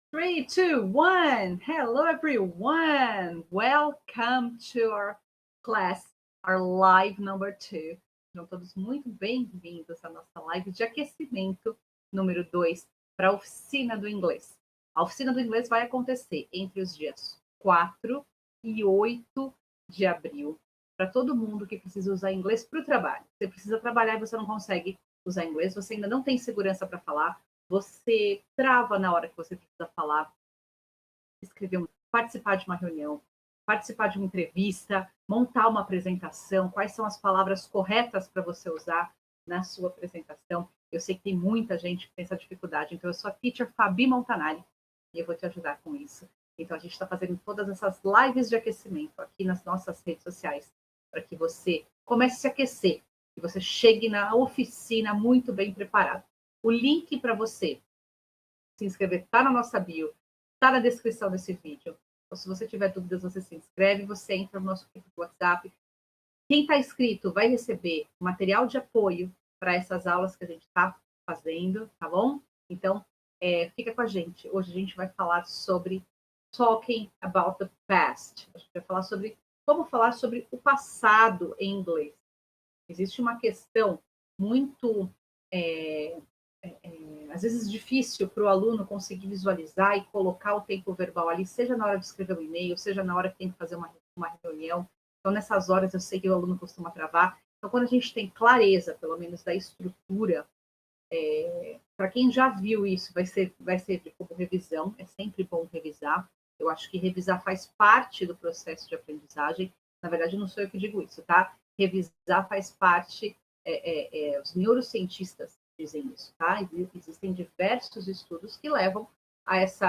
Three, two, one. Hello, everyone. Welcome to our class, our live number two. Sejam todos muito bem-vindos à nossa live de aquecimento número 2 para a oficina do inglês. A oficina do inglês vai acontecer entre os dias 4 e 8 de abril, para todo mundo que precisa usar inglês para o trabalho. Você precisa trabalhar e você não consegue usar inglês, você ainda não tem segurança para falar, você trava na hora que você precisa falar, escrever, participar de uma reunião, participar de uma entrevista, montar uma apresentação, quais são as palavras corretas para você usar na sua apresentação. Eu sei que tem muita gente que tem essa dificuldade, então eu sou a teacher Fabi Montanari e eu vou te ajudar com isso. Então a gente está fazendo todas essas lives de aquecimento aqui nas nossas redes sociais para que você comece a se aquecer, que você chegue na oficina muito bem preparado. O link para você se inscrever está na nossa bio, está na descrição desse vídeo. Então, se você tiver dúvidas, você se inscreve, você entra no nosso grupo do WhatsApp. Quem está inscrito vai receber material de apoio para essas aulas que a gente está fazendo, tá bom? Então, fica com a gente. Hoje a gente vai falar sobre talking about the past. A gente vai falar sobre como falar sobre o passado em inglês. Existe uma questão muito às vezes difícil para o aluno conseguir visualizar e colocar o tempo verbal ali, seja na hora de escrever um e-mail, seja na hora que tem que fazer uma reunião. Então, nessas horas, eu sei que o aluno costuma travar. Então, quando a gente tem clareza, pelo menos, da estrutura, para quem já viu isso, vai ser como revisão, é sempre bom revisar. Eu acho que revisar faz parte do processo de aprendizagem. Na verdade, não sou eu que digo isso, tá? Revisar faz parte, os neurocientistas dizem isso, tá? Existem diversos estudos que levam a esse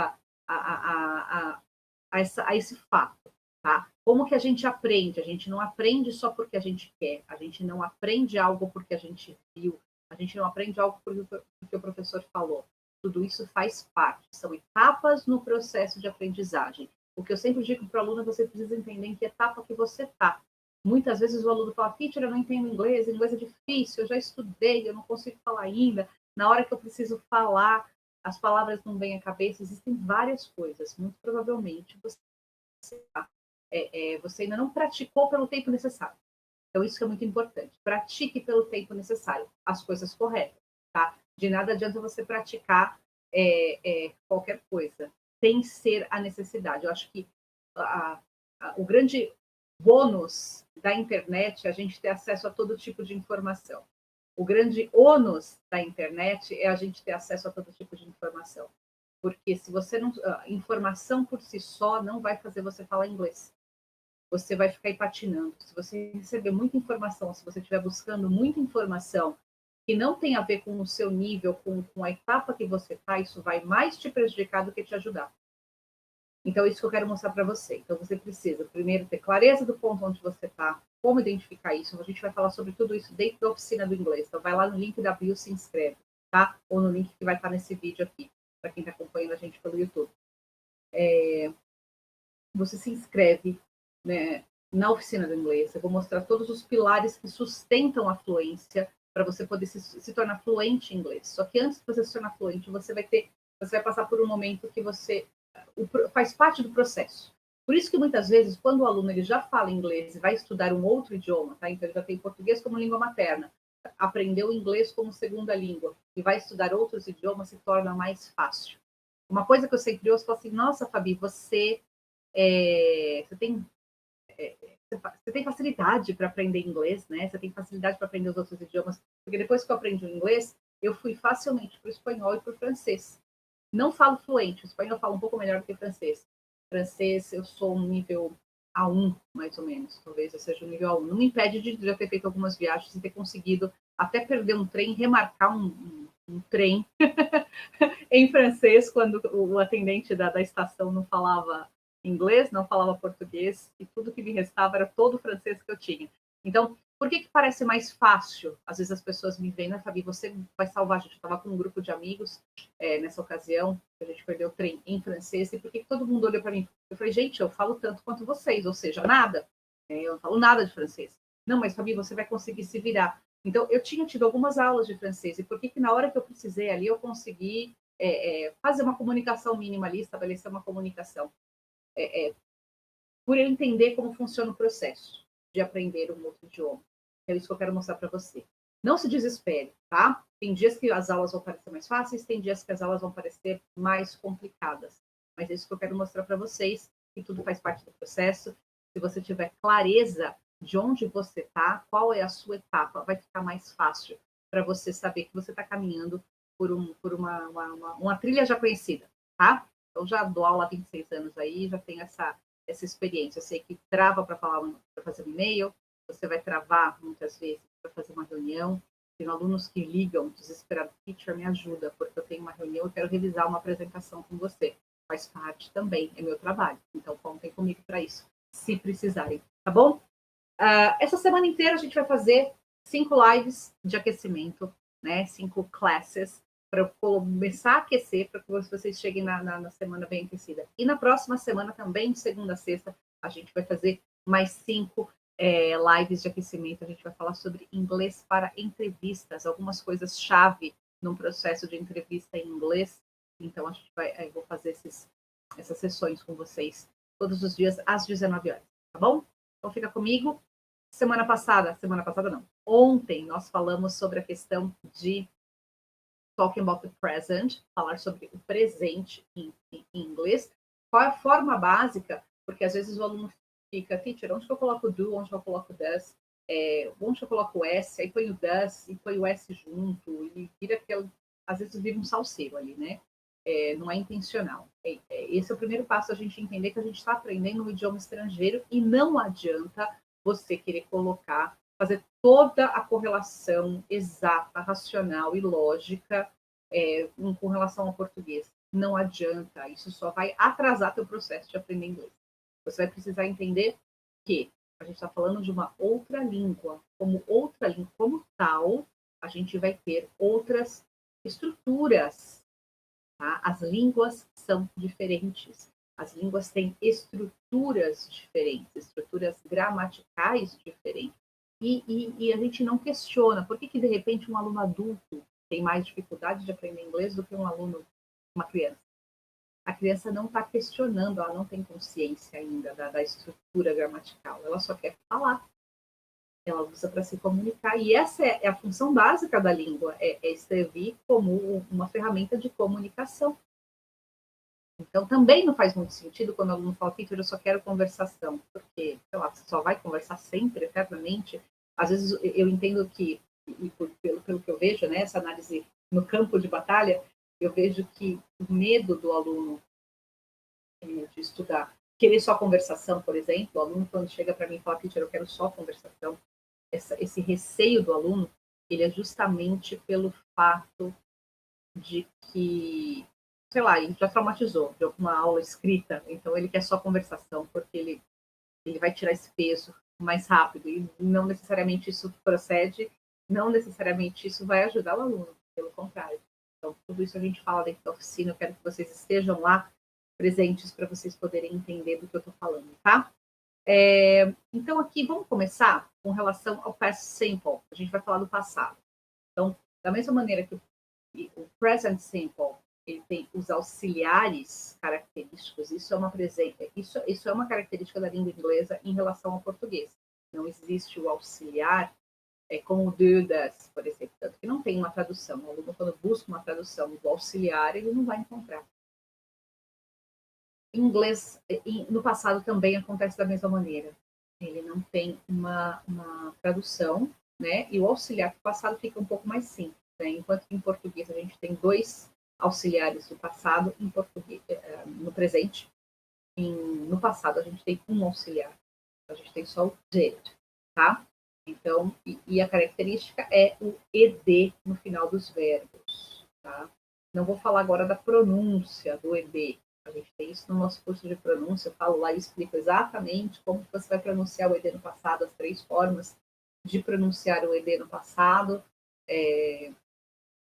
fato, tá? Como que a gente aprende? A gente não aprende só porque a gente quer, a gente não aprende algo porque a gente viu, a gente não aprende algo porque o professor falou. Tudo isso faz parte, são etapas no processo de aprendizagem. O que eu sempre digo para o aluno, você precisa entender em que etapa que você está. Muitas vezes o aluno fala, teacher, eu não entendo inglês é difícil, eu já estudei, eu não consigo falar ainda. Na hora que eu preciso falar, as palavras não vêm à cabeça, existem várias coisas. Muito provavelmente você ainda não praticou pelo tempo necessário. Então, isso que é muito importante. Pratique pelo tempo necessário, as coisas corretas, tá? De nada adianta você praticar qualquer coisa, sem ser a necessidade. Eu acho que o grande bônus da internet é a gente ter acesso a todo tipo de informação. O grande ônus da internet é a gente ter acesso a todo tipo de informação. Porque se você não. A informação por si só não vai fazer você falar inglês. Você vai ficar aí patinando. Se você receber muita informação, se você estiver buscando muita informação que não tem a ver com o seu nível, com a etapa que você está, isso vai mais te prejudicar do que te ajudar. Então, isso que eu quero mostrar para você. Então, você precisa, primeiro, ter clareza do ponto onde você está, como identificar isso. A gente vai falar sobre tudo isso dentro da oficina do inglês. Então, vai lá no link da bio, se inscreve, tá? Ou no link que vai estar nesse vídeo aqui, para quem está acompanhando a gente pelo YouTube. Você se inscreve, né, na oficina do inglês. Eu vou mostrar todos os pilares que sustentam a fluência para você poder se tornar fluente em inglês. Só que antes de você se tornar fluente, você vai passar por um momento que faz parte do processo. Por isso que muitas vezes, quando o aluno ele já fala inglês e vai estudar um outro idioma, tá? Então ele já tem português como língua materna, aprendeu inglês como segunda língua e vai estudar outros idiomas, se torna mais fácil. Uma coisa que eu sempre ouço, assim, nossa, Fabi, você tem você tem facilidade para aprender inglês, né? Você tem facilidade para aprender os outros idiomas, porque depois que eu aprendi o inglês, eu fui facilmente para o espanhol e para o francês. Não falo fluente, o espanhol eu falo um pouco melhor do que o francês. Francês, eu sou um nível A1, mais ou menos. Talvez eu seja um nível A1. Não me impede de já ter feito algumas viagens e ter conseguido até perder um trem, remarcar um trem em francês, quando o atendente da estação não falava inglês, não falava português, e tudo que me restava era todo o francês que eu tinha. Então, por que parece mais fácil? Às vezes as pessoas me veem, né, Fabi, você vai salvar a gente. Eu estava com um grupo de amigos nessa ocasião, a gente perdeu o trem em francês, e por que todo mundo olhou para mim? Eu falei, gente, eu falo tanto quanto vocês, ou seja, nada. Eu não falo nada de francês. Não, mas Fabi, você vai conseguir se virar. Então, eu tinha tido algumas aulas de francês, e por que na hora que eu precisei ali, eu consegui fazer uma comunicação mínima ali, estabelecer uma comunicação. Por eu entender como funciona o processo de aprender um outro idioma. É isso que eu quero mostrar para você. Não se desespere, tá? Tem dias que as aulas vão parecer mais fáceis, tem dias que as aulas vão parecer mais complicadas. Mas é isso que eu quero mostrar para vocês, que tudo faz parte do processo. Se você tiver clareza de onde você está, qual é a sua etapa, vai ficar mais fácil para você saber que você está caminhando por uma trilha já conhecida, tá? Eu já dou aula há 26 anos aí, já tenho essa experiência. Eu sei que trava para fazer um e-mail, você vai travar muitas vezes para fazer uma reunião. Tem alunos que ligam desesperado, teacher, me ajuda, porque eu tenho uma reunião e quero revisar uma apresentação com você. Faz parte também, é meu trabalho. Então, contem comigo para isso, se precisarem, tá bom? Essa semana inteira a gente vai fazer 5 lives de aquecimento, né? 5 classes, para começar a aquecer, para que vocês cheguem na semana bem aquecida. E na próxima semana também, de segunda a sexta, a gente vai fazer mais 5 lives de aquecimento. A gente vai falar sobre inglês para entrevistas, algumas coisas-chave num processo de entrevista em inglês. Então, eu vou fazer essas sessões com vocês todos os dias às 19 horas, tá bom? Então, fica comigo. Semana passada não, ontem nós falamos sobre a questão de talking about the present, falar sobre o presente em inglês. Qual é a forma básica? Porque às vezes o aluno fica, teacher, onde que eu coloco o do, onde que eu coloco o does, onde que eu coloco o S, aí põe o does e põe o S junto, e vira aquele, às vezes vira um salseiro ali, né? Não é intencional. Esse é o primeiro passo, a gente entender que a gente está aprendendo um idioma estrangeiro e não adianta você querer fazer toda a correlação exata, racional e lógica com relação ao português. Não adianta, isso só vai atrasar teu processo de aprender inglês. Você vai precisar entender que a gente está falando de uma outra língua. Como outra língua, como tal, a gente vai ter outras estruturas. Tá? As línguas são diferentes. As línguas têm estruturas diferentes, estruturas gramaticais diferentes. E a gente não questiona por que, de repente, um aluno adulto tem mais dificuldade de aprender inglês do que uma criança. A criança não está questionando, ela não tem consciência ainda da estrutura gramatical, ela só quer falar. Ela usa para se comunicar. E essa é a função básica da língua, é servir como uma ferramenta de comunicação. Então, também não faz muito sentido quando o aluno fala, Peter, eu só quero conversação, porque, sei lá, você só vai conversar sempre, eternamente. Às vezes, eu entendo que, pelo que eu vejo, né, essa análise no campo de batalha, eu vejo que o medo do aluno de estudar, querer só conversação, por exemplo, o aluno, quando chega para mim e fala, Peter, eu quero só conversação, esse receio do aluno, ele é justamente pelo fato de que, sei lá, ele já traumatizou de alguma aula escrita, então ele quer só conversação, porque ele vai tirar esse peso mais rápido, e não necessariamente isso procede, não necessariamente isso vai ajudar o aluno, pelo contrário. Então, tudo isso a gente fala dentro da oficina, eu quero que vocês estejam lá presentes para vocês poderem entender do que eu estou falando, tá? Então, aqui, vamos começar com relação ao past simple. A gente vai falar do passado. Então, da mesma maneira que o present simple ele tem os auxiliares característicos, isso é uma característica da língua inglesa em relação ao português. Não existe o auxiliar como o do, das, por exemplo, tanto que não tem uma tradução. O aluno, quando busca uma tradução do auxiliar, ele não vai encontrar. Em inglês, no passado também acontece da mesma maneira. Ele não tem uma tradução, né? E o auxiliar do passado fica um pouco mais simples, né? Enquanto que em português a gente tem 2 auxiliares do passado, em português, no presente. No passado a gente tem um auxiliar. A gente tem só o did, tá? Então, e a característica é o ed no final dos verbos, tá? Não vou falar agora da pronúncia do ed. A gente tem isso no nosso curso de pronúncia. Eu falo lá e explico exatamente como você vai pronunciar o ed no passado, as 3 formas de pronunciar o ed no passado,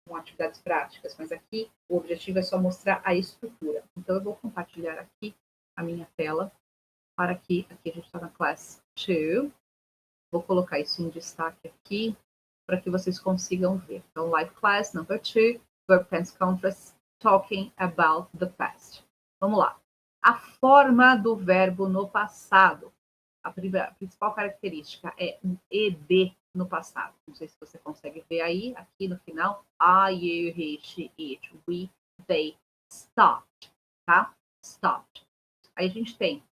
com atividades práticas. Mas aqui o objetivo é só mostrar a estrutura. Então, eu vou compartilhar aqui a minha tela para que aqui a gente está na classe 2. Vou colocar isso em destaque aqui para que vocês consigam ver. Então, live class number 2, verb tense contrast, talking about the past. Vamos lá. A forma do verbo no passado. A principal característica é um ed no passado. Não sei se você consegue ver aí, aqui no final. I, you, he, she, it, we, they, stopped. Tá? Stopped. Aí a gente tem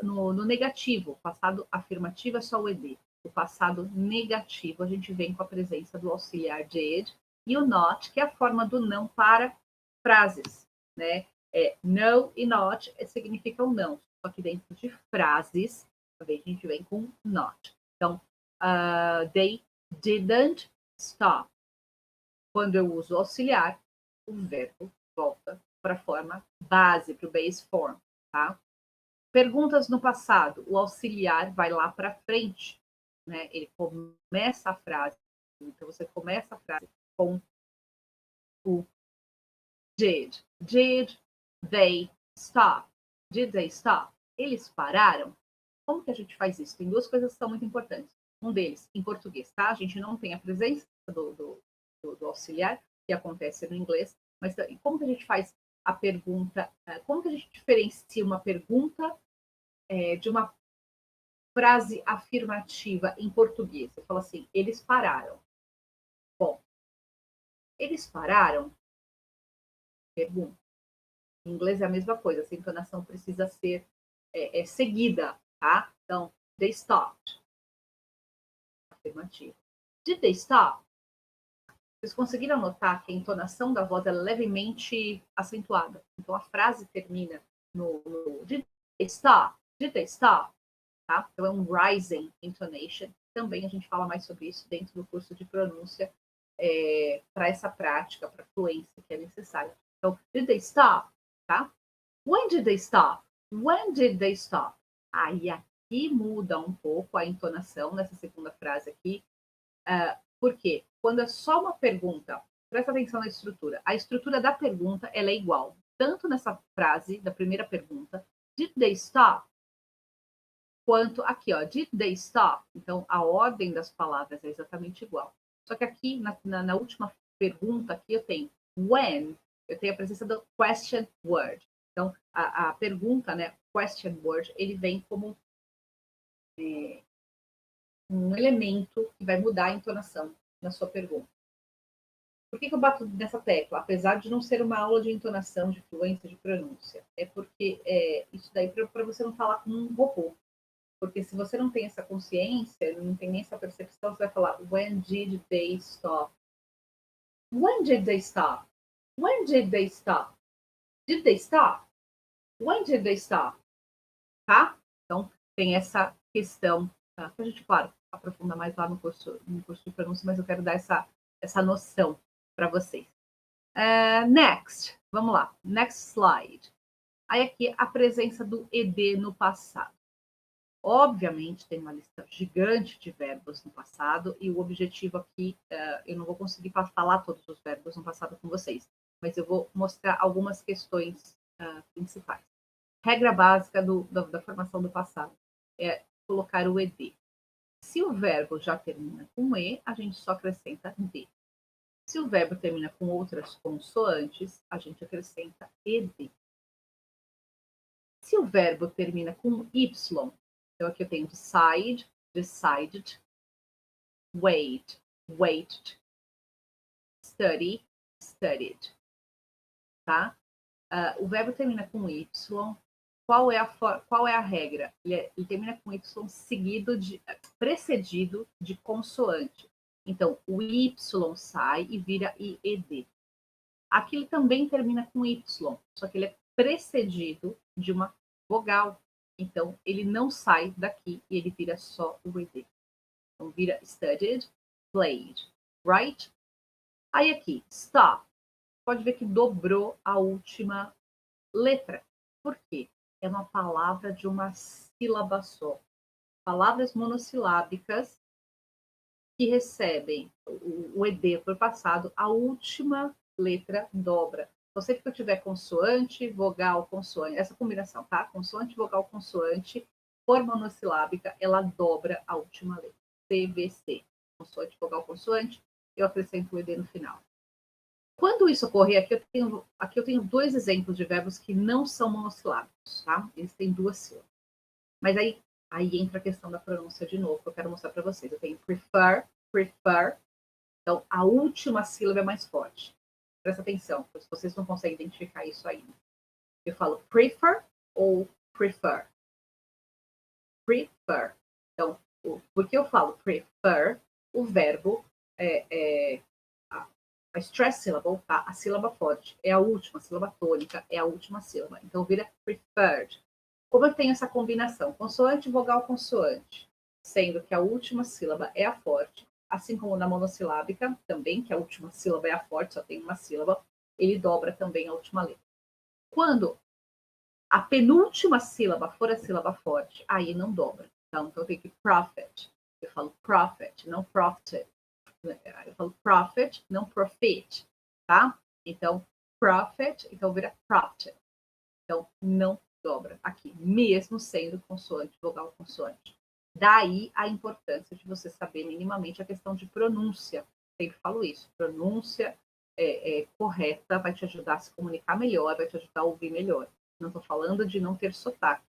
no negativo, passado afirmativo é só o ed. O passado negativo, a gente vem com a presença do auxiliar did e o not, que é a forma do não para frases, né? No e not significam não, só que dentro de frases, também a gente vem com not. Então, they didn't stop. Quando eu uso auxiliar, o verbo volta para a forma base, para o base form, tá? Perguntas no passado, o auxiliar vai lá para frente, né? Ele começa a frase, então você começa a frase com o did. Did they stop? Did they stop? Eles pararam? Como que a gente faz isso? Tem duas coisas que são muito importantes. Um deles, em português, tá? A gente não tem a presença do auxiliar, que acontece no inglês, mas como que a gente faz a pergunta, como que a gente diferencia uma pergunta de uma frase afirmativa em português? Você fala assim, eles pararam. Bom, eles pararam? Pergunta. Em inglês é a mesma coisa, essa entonação precisa ser seguida, tá? Então, they stopped. Afirmativo. Did they stop? Vocês conseguiram notar que a entonação da voz é levemente acentuada. Então, a frase termina no did they stop? Did they stop? Tá? Então, é um rising intonation. Também a gente fala mais sobre isso dentro do curso de pronúncia para essa prática, para a fluência que é necessária. Então, did they stop? Tá? When did they stop? When did they stop? Aí aqui muda um pouco a entonação nessa segunda frase aqui. Por quê? Quando é só uma pergunta, presta atenção na estrutura. A estrutura da pergunta ela é igual. Tanto nessa frase da primeira pergunta, did they stop? Quanto aqui, ó, did they stop? Então, a ordem das palavras é exatamente igual. Só que aqui, na última pergunta, aqui eu tenho when, eu tenho a presença do question word. Então, a pergunta, né, question word, ele vem como um elemento que vai mudar a entonação na sua pergunta. Por que eu bato nessa tecla? Apesar de não ser uma aula de entonação, de fluência, de pronúncia. É porque isso daí para você não falar como um robô. Porque se você não tem essa consciência, não tem nem essa percepção, você vai falar when did they stop? When did they stop? When did they stop? Did they stop? When did they stop? Tá? Então, tem essa questão. Tá? A gente, claro, aprofunda mais lá no curso de pronúncia, mas eu quero dar essa noção para vocês. Next. Vamos lá. Next slide. Aí aqui a presença do ed no passado. Obviamente, tem uma lista gigante de verbos no passado, e o objetivo aqui, eu não vou conseguir falar todos os verbos no passado com vocês, mas eu vou mostrar algumas questões principais. Regra básica da formação do passado é colocar o ed. Se o verbo já termina com e, a gente só acrescenta d. Se o verbo termina com outras consoantes, a gente acrescenta ed. Se o verbo termina com y, então aqui eu tenho decide, decided, wait, waited, study, studied, tá? O verbo termina com y. Qual é a regra? Ele termina com y precedido de consoante. Então, o y sai e vira ied. Aqui ele também termina com y, só que ele é precedido de uma vogal. Então, ele não sai daqui e ele vira só o ed. Então, vira studied, played, right? Aí aqui, stop. Pode ver que dobrou a última letra. Por quê? É uma palavra de uma sílaba só. Palavras monossilábicas que recebem o ed por passado, a última letra dobra. Então, sempre que eu tiver consoante, vogal, consoante, essa combinação, tá? Consoante, vogal, consoante, for monossilábica, ela dobra a última letra. CVC. Consoante, vogal, consoante, eu acrescento o ed no final. Quando isso ocorrer, aqui eu tenho 2 exemplos de verbos que não são monossilábicos, tá? Eles têm 2 sílabas. Mas aí entra a questão da pronúncia de novo, que eu quero mostrar para vocês. Eu tenho prefer, prefer. Então, a última sílaba é mais forte. Presta atenção, se vocês não conseguem identificar isso ainda. Eu falo prefer ou prefer? Prefer. Então, porque eu falo prefer, o verbo a stress syllable, tá? A sílaba forte é a última, a sílaba tônica é a última sílaba. Então, vira preferred. Como eu tenho essa combinação? Consoante, vogal, consoante. Sendo que a última sílaba é a forte, assim como na monossilábica, também, que a última sílaba é a forte, só tem uma sílaba, ele dobra também a última letra. Quando a penúltima sílaba for a sílaba forte, aí não dobra. Então eu tenho que prophet. Eu falo prophet, não profited. Eu falo prophet, não profit, tá? Então, prophet, então vira prophet. Então, não dobra aqui, mesmo sendo consoante, vogal, consoante. Daí a importância de você saber minimamente a questão de pronúncia. Sempre falo isso. Pronúncia correta vai te ajudar a se comunicar melhor, vai te ajudar a ouvir melhor. Não estou falando de não ter sotaque.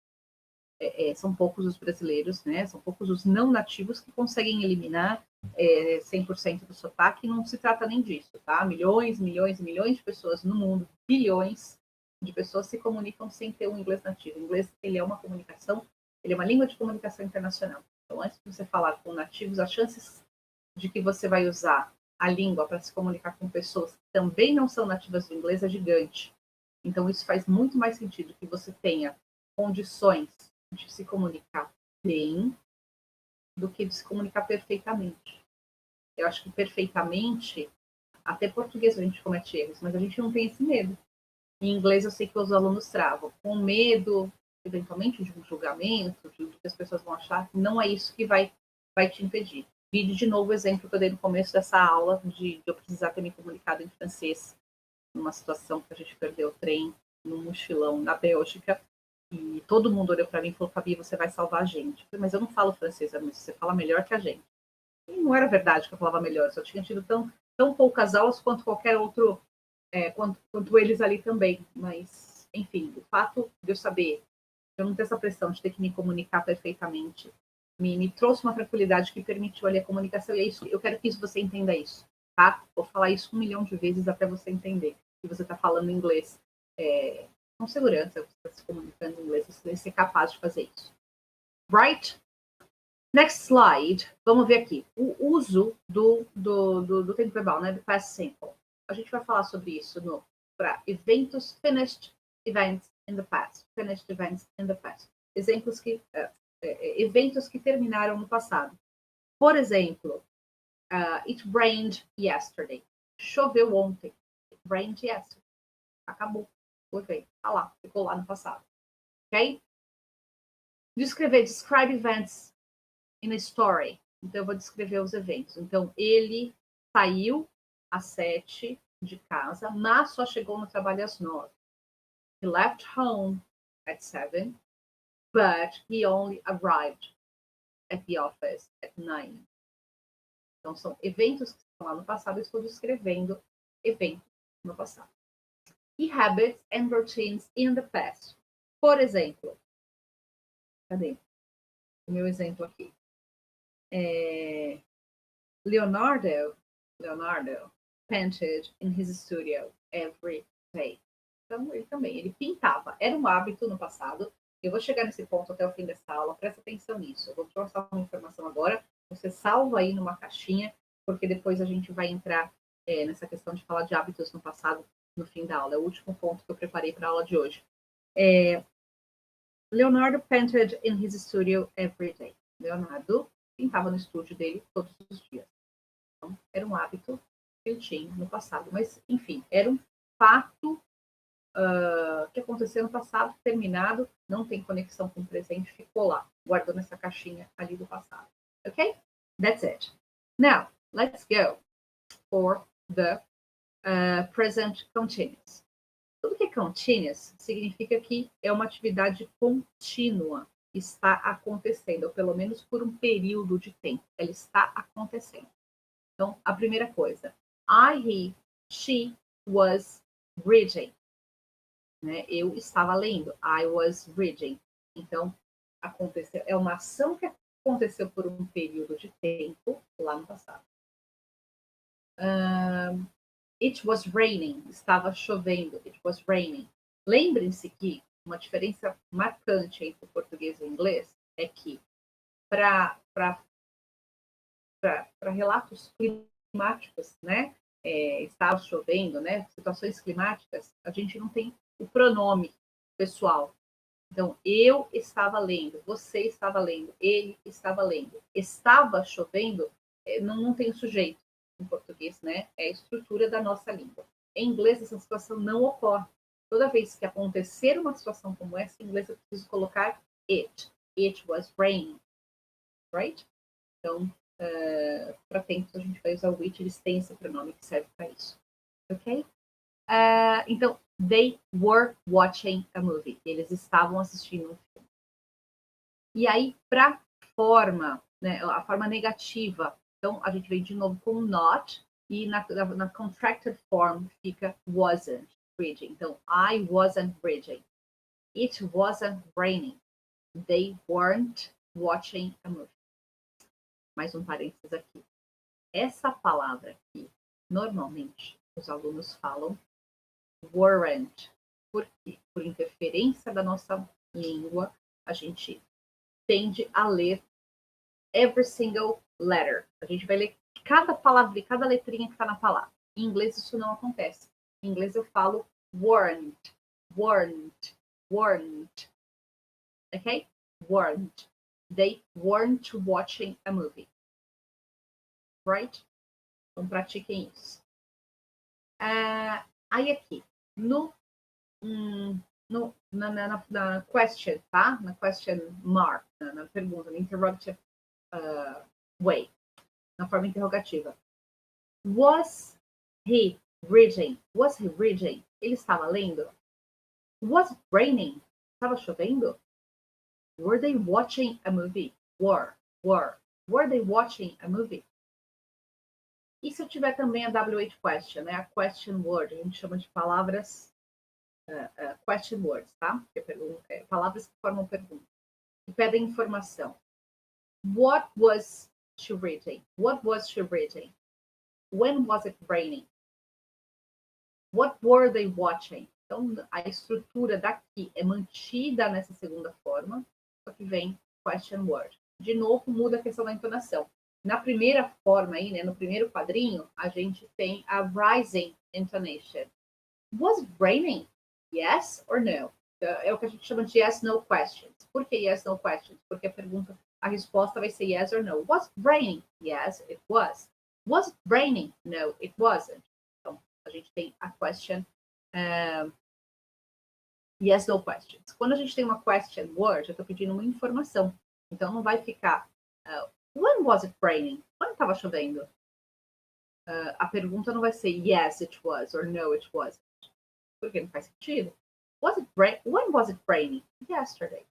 São poucos os brasileiros, né? São poucos os não nativos que conseguem eliminar 100% do sotaque. Não se trata nem disso, tá? Milhões, milhões e milhões de pessoas no mundo, bilhões de pessoas se comunicam sem ter um inglês nativo. O inglês, ele é uma comunicação, ele é uma língua de comunicação internacional. Então, antes de você falar com nativos, as chances de que você vai usar a língua para se comunicar com pessoas que também não são nativas do inglês é gigante. Então, isso faz muito mais sentido que você tenha condições de se comunicar bem do que de se comunicar perfeitamente. Eu acho que perfeitamente, até português a gente comete erros, mas a gente não tem esse medo. Em inglês eu sei que os alunos travam, com medo, eventualmente, de um julgamento, de que as pessoas vão achar, não é isso que vai te impedir. Vídeo de novo o exemplo que eu dei no começo dessa aula, de eu precisar ter me comunicado em francês, numa situação que a gente perdeu o trem, num mochilão na Bélgica, e todo mundo olhou para mim e falou, Fabi, você vai salvar a gente. Falei, mas eu não falo francês, mas você fala melhor que a gente. E não era verdade que eu falava melhor, eu só tinha tido tão poucas aulas quanto qualquer outro, quanto eles ali também. Mas, enfim, o fato de eu saber, de eu não ter essa pressão de ter que me comunicar perfeitamente, me trouxe uma tranquilidade que permitiu ali a comunicação, e é isso, eu quero que você entenda isso, tá? Vou falar isso 1 milhão de vezes até você entender que você está falando inglês com segurança, você está se comunicando em inglês, você deve ser capaz de fazer isso. Right? Next slide. Vamos ver aqui. O uso do tempo verbal, né? Do past simple. A gente vai falar sobre isso para eventos, finished events in the past. Finished events in the past. Eventos que terminaram no passado. Por exemplo, it rained yesterday. Choveu ontem. It rained yesterday. Acabou. Ok. Tá lá. Ficou lá no passado. Ok? Describe events in a story. Então, eu vou descrever os eventos. Então, ele saiu às 7 de casa, mas só chegou no trabalho às 9. He left home at 7, but he only arrived at the office at 9. Então, são eventos que estão lá no passado. Eu estou descrevendo eventos no passado. E habits and routines in the past. Por exemplo, cadê o meu exemplo aqui? Leonardo painted in his studio every day. Então, ele pintava. Era um hábito no passado. Eu vou chegar nesse ponto até o fim dessa aula. Presta atenção nisso. Eu vou te mostrar uma informação agora. Você salva aí numa caixinha, porque depois a gente vai entrar nessa questão de falar de hábitos no passado no fim da aula. É o último ponto que eu preparei para a aula de hoje. Leonardo painted in his studio every day. Leonardo pintava no estúdio dele todos os dias. Então, era um hábito que ele tinha no passado. Mas, enfim, era um fato que aconteceu no passado, terminado, não tem conexão com o presente, ficou lá, guardou nessa caixinha ali do passado. Ok? That's it. Now, let's go for the present continuous. Tudo que é continuous significa que é uma atividade contínua, está acontecendo, ou pelo menos por um período de tempo, ela está acontecendo. Então, a primeira coisa, I, he, she, was reading. Né? Eu estava lendo. I was reading. Então, aconteceu. É uma ação que aconteceu por um período de tempo lá no passado. It was raining. Estava chovendo. It was raining. Lembrem-se que uma diferença marcante entre o português e o inglês é que para relatos climáticos, né? Estava chovendo, né? Situações climáticas, a gente não tem o pronome pessoal. Então, eu estava lendo, você estava lendo, ele estava lendo. Estava chovendo, não tem o sujeito em português, né? É a estrutura da nossa língua. Em inglês, essa situação não ocorre. Toda vez que acontecer uma situação como essa, em inglês eu preciso colocar it. It was raining, right? Então, para tempos a gente vai usar o which, eles têm esse pronome que serve para isso. Ok? Então, they were watching a movie. Eles estavam assistindo um filme. E aí, para forma, né, a forma negativa, então a gente vem de novo com not, e na contracted form fica wasn't reading. Então, I wasn't reading. It wasn't raining. They weren't watching a movie. Mais um parênteses aqui. Essa palavra aqui, normalmente, os alunos falam weren't. Por quê? Por interferência da nossa língua, a gente tende a ler every single letter. A gente vai ler cada palavra, cada letrinha que está na palavra. Em inglês isso não acontece. Em inglês eu falo weren't, weren't, weren't. Ok? Weren't. They weren't watching a movie. Right? Então pratiquem isso. Aí aqui, na question, tá? Na question mark, na pergunta, na interrogative way, na forma interrogativa. Was he reading? Was he reading? Ele estava lendo? Was it raining? Estava chovendo? Were they watching a movie? Were they watching a movie? E se eu tiver também a WH question, né? A question word, a gente chama de palavras question words, tá? Palavras que formam pergunta, que pedem informação. What was she reading? What was she reading? When was it raining? What were they watching? Então, a estrutura daqui é mantida nessa segunda forma, só que vem question word. De novo, muda a questão da entonação. Na primeira forma aí, né, no primeiro quadrinho, a gente tem a rising intonation. Was it raining? Yes or no? É o que a gente chama de yes, no questions. Por que yes, no questions? Porque a resposta vai ser yes or no. Was it raining? Yes, it was. Was it raining? No, it wasn't. Então, a gente tem a question yes, no questions. Quando a gente tem uma question word, eu estou pedindo uma informação. Então, não vai ficar when was it raining? Quando estava chovendo? A pergunta não vai ser yes, it was, or no, it wasn't. Porque não faz sentido. When was it raining? Yesterday.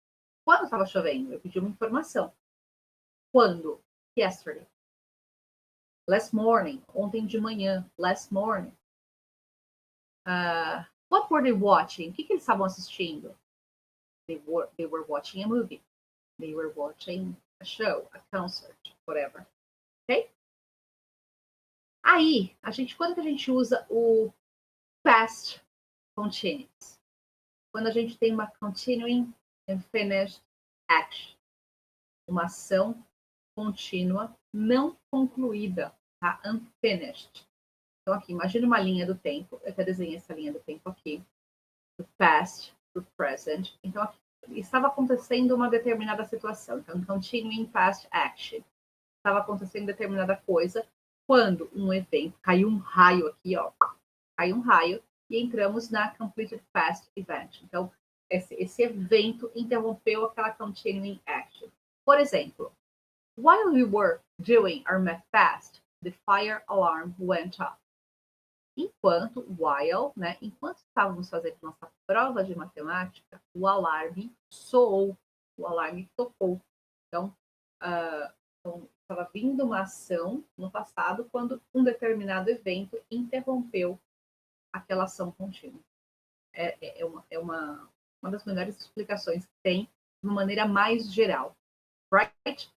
Quando estava chovendo? Eu pedi uma informação. Quando? Yesterday. Last morning. Ontem de manhã. Last morning. What were they watching? O que eles estavam assistindo? They were watching a movie. They were watching a show, a concert, whatever. Ok? Aí, quando que a gente usa o past continuous? Quando a gente tem uma continuing and finished action. Uma ação contínua não concluída, tá? Unfinished. Então, aqui, imagina uma linha do tempo. Eu até desenhei essa linha do tempo aqui. Do past, do present. Então, aqui, estava acontecendo uma determinada situação. Então, continuing past action. Estava acontecendo determinada coisa quando um evento, caiu um raio aqui, ó. Caiu um raio e entramos na completed past event. Então, esse evento interrompeu aquela continuing action. Por exemplo, while we were doing our math test, the fire alarm went off. Enquanto estávamos fazendo nossa prova de matemática, o alarme soou, o alarme tocou. Então, estava vindo uma ação no passado quando um determinado evento interrompeu a relação contínua. É uma das melhores explicações que tem, de uma maneira mais geral. Right?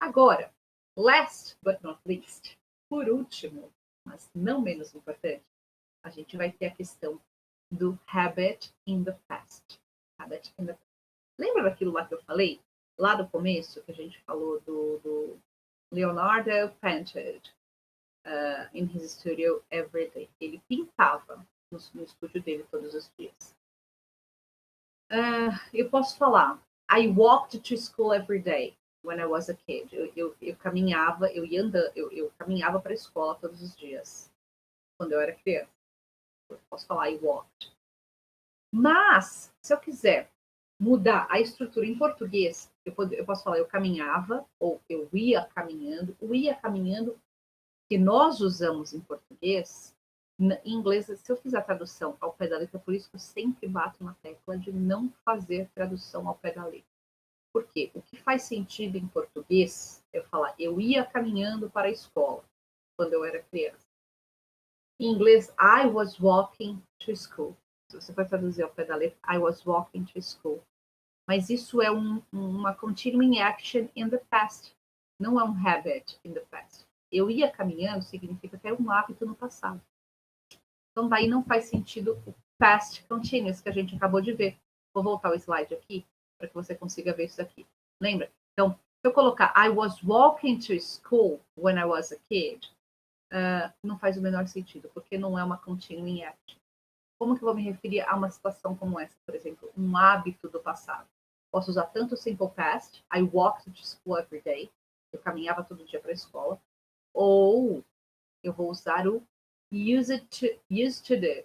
Agora, last but not least, por último, mas não menos importante, a gente vai ter a questão do habit in the past. Habit in the past. Lembra daquilo lá que eu falei? Lá do começo, que a gente falou do Leonardo painted in his studio every day. Ele pintava no estúdio dele todos os dias. Eu posso falar, I walked to school every day when I was a kid. Eu caminhava, eu caminhava para a escola todos os dias quando eu era criança. Eu posso falar I walked. Mas, se eu quiser mudar a estrutura em português, eu posso falar eu caminhava ou eu ia caminhando. O ia caminhando que nós usamos em português, em inglês, se eu fizer a tradução ao pé da letra, por isso que eu sempre bato na tecla de não fazer tradução ao pé da letra. Por quê? O que faz sentido em português é eu falar eu ia caminhando para a escola quando eu era criança. Em inglês, I was walking to school. Se você vai traduzir ao pé da letra, I was walking to school. Mas isso é uma continuing action in the past. Não é um habit in the past. Eu ia caminhando significa que era um hábito no passado. Então, daí não faz sentido o past continuous que a gente acabou de ver. Vou voltar o slide aqui para que você consiga ver isso aqui. Lembra? Então, se eu colocar I was walking to school when I was a kid, não faz o menor sentido, porque não é uma continuing action. Como que eu vou me referir a uma situação como essa, por exemplo, um hábito do passado? Posso usar tanto o simple past, I walked to school every day, eu caminhava todo dia para a escola, ou eu vou usar o used to do.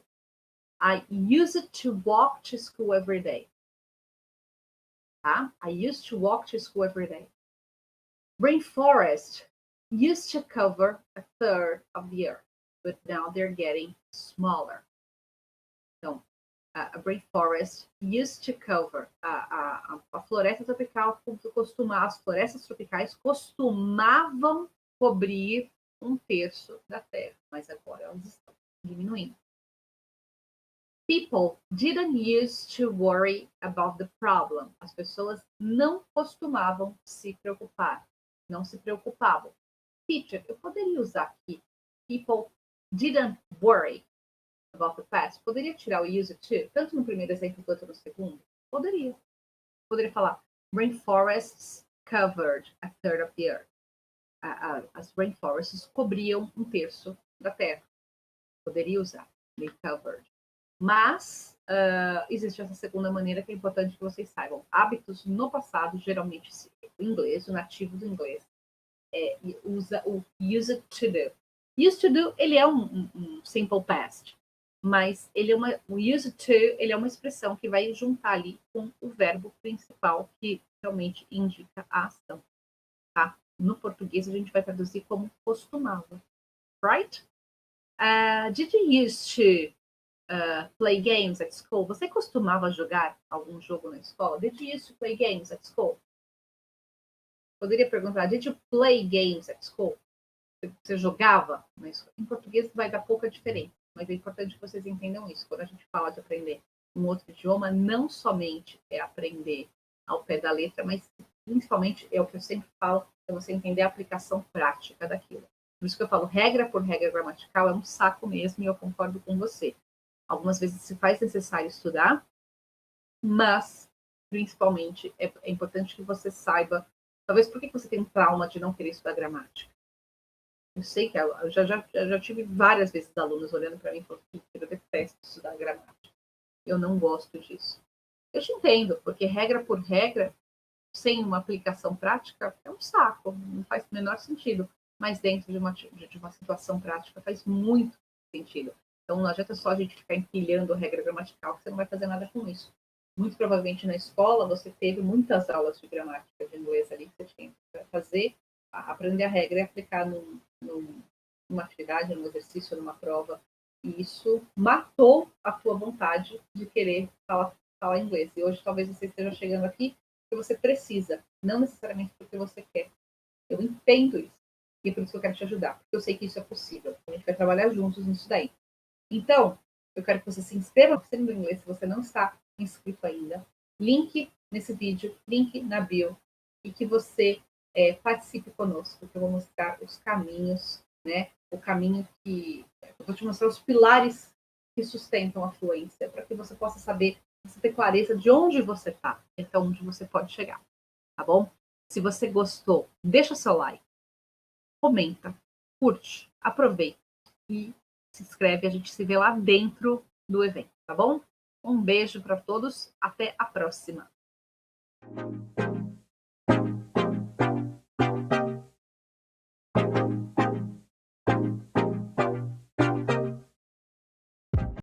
I used to walk to school every day. Tá? I used to walk to school every day. Rainforest used to cover a third of the earth, but now they're getting smaller. Então, a rainforest used to cover a floresta tropical, as florestas tropicais costumavam cobrir um terço da Terra, mas agora elas estão diminuindo. People didn't used to worry about the problem. As pessoas não costumavam se preocupar, não se preocupavam. Teacher, eu poderia usar aqui people didn't worry about the past? Poderia tirar o used to, tanto no primeiro exemplo quanto no segundo? Poderia. Poderia falar rainforests covered a third of the earth. As rainforests cobriam um terço da Terra. Poderia usar, they covered. Mas existe essa segunda maneira que é importante que vocês saibam. Hábitos no passado, geralmente o inglês, o nativo do inglês, usa o used to do. Used to do, ele é um simple past, mas o used to, ele é uma expressão que vai juntar ali com o verbo principal que realmente indica a ação. Tá? No português, a gente vai traduzir como costumava. Right? Did you used to play games at school? Você costumava jogar algum jogo na escola? Did you used to play games at school? Poderia perguntar, did you play games at school? Você jogava na escola? Em português vai dar pouca diferença, mas é importante que vocês entendam isso. Quando a gente fala de aprender um outro idioma, não somente é aprender ao pé da letra, mas principalmente é o que eu sempre falo, é você entender a aplicação prática daquilo. Por isso que eu falo, regra por regra gramatical é um saco mesmo, e eu concordo com você. Algumas vezes se faz necessário estudar, mas principalmente é importante que você saiba, talvez por que você tem um trauma de não querer estudar gramática. Eu sei que eu já tive várias vezes alunos olhando para mim e falando que eu detesto estudar gramática. Eu não gosto disso. Eu te entendo, porque regra por regra, sem uma aplicação prática, é um saco, não faz o menor sentido. Mas dentro de uma situação prática faz muito sentido. Então não adianta só a gente ficar empilhando regra gramatical, que você não vai fazer nada com isso. Muito provavelmente na escola você teve muitas aulas de gramática de inglês ali que você tinha que fazer, aprender a regra e aplicar numa atividade, num exercício, numa prova. E isso matou a tua vontade de querer falar inglês. E hoje talvez você esteja chegando aqui porque você precisa, não necessariamente porque você quer. Eu entendo isso. E é por isso que eu quero te ajudar, porque eu sei que isso é possível. A gente vai trabalhar juntos nisso daí. Então, Eu quero que você se inscreva no Oficina do Inglês se você não está inscrito ainda. Link nesse vídeo, link na bio, e que você participe conosco, que eu vou mostrar os caminhos, né? O caminho que... Eu vou te mostrar os pilares que sustentam a fluência, para que você possa saber, você ter clareza de onde você está, então onde você pode chegar, tá bom? Se você gostou, deixa seu like, comenta, curte, aproveita e se inscreve. A gente se vê lá dentro do evento, tá bom? Um beijo para todos, até a próxima!